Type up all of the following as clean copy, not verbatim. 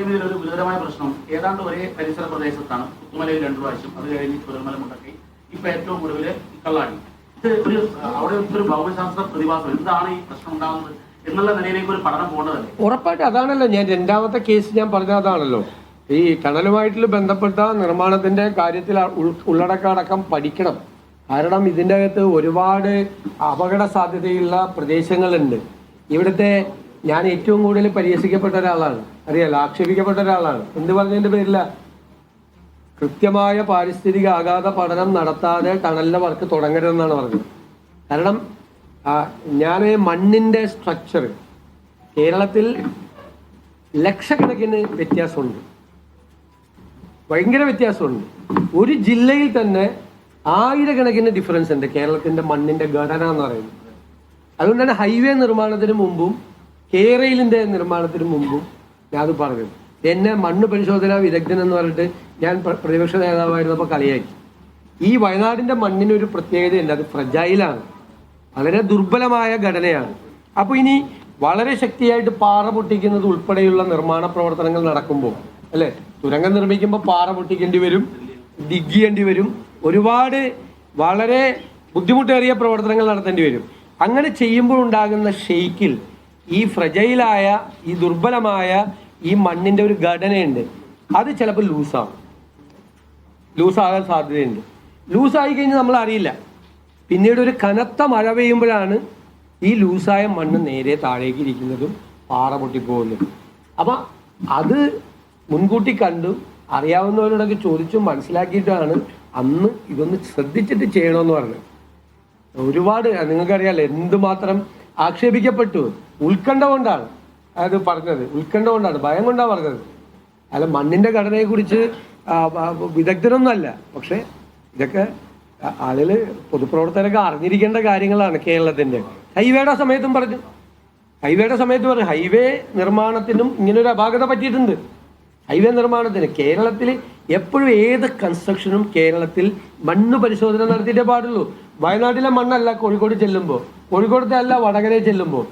ഇതിലൊരു ഗുരുതരമായ പ്രശ്നം ഏതാണ്ട് ഒരേ പരിസര പ്രദേശത്താണ് പുത്തുമലയിൽ 2 പ്രാവശ്യം, അത് കഴിഞ്ഞ് ചുരമല മുണ്ടക്കൈ, ഇപ്പൊ ഏറ്റവും കൂടുതൽ കള്ളാടി. ഇത് അവിടെ ഒരു ഭൗമശാസ്ത്ര പ്രതിഭാസം, എന്താണ് ഈ പ്രശ്നം ഉണ്ടാകുന്നത് എന്നുള്ള നിലയിലേക്ക് ഒരു പഠനം പോകേണ്ടതല്ലേ? ഉറപ്പായിട്ട് അതാണല്ലോ ഞാൻ രണ്ടാമത്തെ കേസ് ഞാൻ പറഞ്ഞ അതാണല്ലോ. ഈ ടണലുമായിട്ട് ബന്ധപ്പെട്ട നിർമ്മാണത്തിന്റെ കാര്യത്തിൽ ഉള്ളടക്കം പഠിക്കണം. കാരണം ഇതിൻ്റെ അകത്ത് ഒരുപാട് അപകട സാധ്യതയുള്ള പ്രദേശങ്ങളുണ്ട്. ഇവിടുത്തെ ഞാൻ ഏറ്റവും കൂടുതൽ പരിഹസിക്കപ്പെട്ട ഒരാളാണ്, അറിയാലോ, ആക്ഷേപിക്കപ്പെട്ട ഒരാളാണ്. എന്ത് പറഞ്ഞതിൻ്റെ പേരില്ല? കൃത്യമായ പാരിസ്ഥിതിക ആഘാത പഠനം നടത്താതെ ടണലിൻ്റെ വർക്ക് തുടങ്ങരുതെന്നാണ് പറഞ്ഞത്. കാരണം ഞാൻ മണ്ണിൻ്റെ സ്ട്രക്ചർ കേരളത്തിൽ ലക്ഷക്കണക്കിന് വ്യത്യാസമുണ്ട്, ഭയങ്കര വ്യത്യാസമുണ്ട്. ഒരു ജില്ലയിൽ തന്നെ ആയിരക്കണക്കിന് ഡിഫറൻസ് ഉണ്ട് കേരളത്തിൻ്റെ മണ്ണിൻ്റെ ഘടന എന്ന് പറയുന്നത്. അതുകൊണ്ടാണ് ഹൈവേ നിർമ്മാണത്തിന് മുമ്പും കേരളിൻ്റെ നിർമ്മാണത്തിന് മുമ്പും ഞാനത് പറഞ്ഞത്. എന്നെ മണ്ണ് പരിശോധനാ വിദഗ്ധൻ എന്ന് പറഞ്ഞിട്ട് ഞാൻ പ്രതിപക്ഷ നേതാവായിരുന്നപ്പോൾ കളിയാക്കി. ഈ വയനാടിൻ്റെ മണ്ണിനൊരു പ്രത്യേകതയുണ്ട്, അത് ഫ്രജൈലാണ്, വളരെ ദുർബലമായ ഘടനയാണ്. അപ്പോൾ ഇനി വളരെ ശക്തിയായിട്ട് പാറ പൊട്ടിക്കുന്നത് ഉൾപ്പെടെയുള്ള നിർമ്മാണ പ്രവർത്തനങ്ങൾ നടക്കുമ്പോൾ, അല്ലേ, തുരങ്കം നിർമ്മിക്കുമ്പോൾ പാറ പൊട്ടിക്കേണ്ടി വരും, ഡിഗ് ചെയ്യേണ്ടി വരും, ഒരുപാട് വളരെ ബുദ്ധിമുട്ടേറിയ പ്രവർത്തനങ്ങൾ നടത്തേണ്ടി വരും. അങ്ങനെ ചെയ്യുമ്പോൾ ഉണ്ടാകുന്ന ഷെയ്ക്കിൽ ഈ ഫ്രജൈലായ ഈ ദുർബലമായ ഈ മണ്ണിൻ്റെ ഒരു ഘടനയുണ്ട്, അത് ചിലപ്പോൾ ലൂസാകാൻ സാധ്യതയുണ്ട്. ലൂസായി കഴിഞ്ഞാൽ നമ്മൾ അറിയില്ല. പിന്നീട് ഒരു കനത്ത മഴ പെയ്യുമ്പോഴാണ് ഈ ലൂസായ മണ്ണ് നേരെ താഴേക്ക് ഇരിക്കുന്നതും പാറ പൊട്ടിപ്പോകുന്നതും. അപ്പം അത് മുൻകൂട്ടി കണ്ടും അറിയാവുന്നവരോടൊക്കെ ചോദിച്ചും മനസ്സിലാക്കിയിട്ടാണ് അന്ന് ഇതൊന്ന് ശ്രദ്ധിച്ചിട്ട് ചെയ്യണമെന്ന് പറഞ്ഞത്. ഒരുപാട് നിങ്ങൾക്കറിയാലോ എന്തുമാത്രം ആക്ഷേപിക്കപ്പെട്ടു. ഉത്കണ്ഠ കൊണ്ടാണ് അത് പറഞ്ഞത്, ഉത്കണ്ഠ കൊണ്ടാണ്, ഭയം കൊണ്ടാണ് പറഞ്ഞത്. അല്ല, മണ്ണിൻ്റെ ഘടനയെക്കുറിച്ച് വിദഗ്ധരൊന്നുമല്ല. പക്ഷേ ഇതൊക്കെ ആളുകൾ പൊതുപ്രവർത്തകരൊക്കെ അറിഞ്ഞിരിക്കേണ്ട കാര്യങ്ങളാണ്. കേരളത്തിൻ്റെ ഹൈവേയുടെ സമയത്തും പറഞ്ഞു, ഹൈവേ നിർമ്മാണത്തിനും ഇങ്ങനൊരു അപാകത പറ്റിയിട്ടുണ്ട്. ഹൈവേ നിർമ്മാണത്തിന് കേരളത്തിൽ എപ്പോഴും ഏത് കൺസ്ട്രക്ഷനും കേരളത്തിൽ മണ്ണ് പരിശോധന നടത്തിയിട്ടേ പാടുള്ളൂ. വയനാട്ടിലെ മണ്ണല്ല കോഴിക്കോട് ചെല്ലുമ്പോൾ, കോഴിക്കോടത്തെ അല്ല വടകരയിൽ ചെല്ലുമ്പോൾ,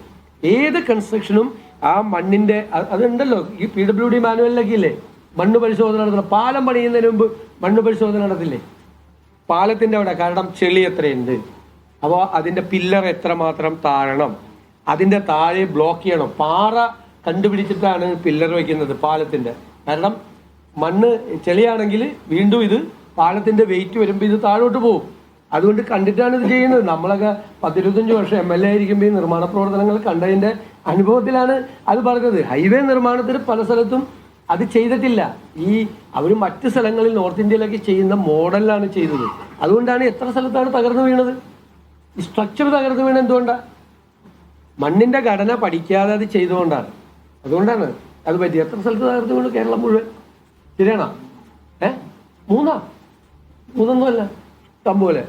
ഏത് കൺസ്ട്രക്ഷനും ആ മണ്ണിൻ്റെ അതുണ്ടല്ലോ. ഈ PWD മാനുവലിലൊക്കെ ഇല്ലേ മണ്ണ് പരിശോധന നടത്തണം. പാലം പണിയുന്നതിന് മുമ്പ് മണ്ണ് പരിശോധന നടത്തില്ലേ പാലത്തിൻ്റെ അവിടെ? കാരണം ചെളി എത്രയുണ്ട്, അപ്പോൾ അതിൻ്റെ പില്ലർ എത്രമാത്രം താഴണം, അതിൻ്റെ താഴെ ബ്ലോക്ക് ചെയ്യണം. പാറ കണ്ടുപിടിച്ചിട്ടാണ് പില്ലർ വയ്ക്കുന്നത് പാലത്തിൻ്റെ. കാരണം മണ്ണ് ചെളിയാണെങ്കിൽ വീണ്ടും ഇത് പാലത്തിൻ്റെ വെയിറ്റ് വരുമ്പോൾ ഇത് താഴോട്ട് പോകും. അതുകൊണ്ട് കണ്ടിട്ടാണ് ഇത് ചെയ്യുന്നത്. നമ്മളൊക്കെ 10-25 വർഷം MLA ആയിരിക്കുമ്പോൾ ഈ നിർമ്മാണ പ്രവർത്തനങ്ങൾ കണ്ടതിൻ്റെ അനുഭവത്തിലാണ് അത് പറഞ്ഞത്. ഹൈവേ നിർമ്മാണത്തിന് പല സ്ഥലത്തും അത് ചെയ്തിട്ടില്ല. അവർ മറ്റ് സ്ഥലങ്ങളിൽ നോർത്ത് ഇന്ത്യയിലൊക്കെ ചെയ്യുന്ന മോഡലിലാണ് ചെയ്തത്. അതുകൊണ്ടാണ് എത്ര സ്ഥലത്താണ് തകർന്നു വീണത്. ഈ സ്ട്രക്ചർ തകർന്നു വീണത് എന്തുകൊണ്ടാണ്? മണ്ണിൻ്റെ ഘടന പഠിക്കാതെ അത് ചെയ്തുകൊണ്ടാണ്. അതുകൊണ്ടാണ് അത് പറ്റി. എത്ര സ്ഥലത്ത് തകർന്നു വീണു? കേരളം മുഴുവൻ. ശരിയാണോ? മൂന്നൊന്നുമല്ല, ഇഷ്ടം പോലെ.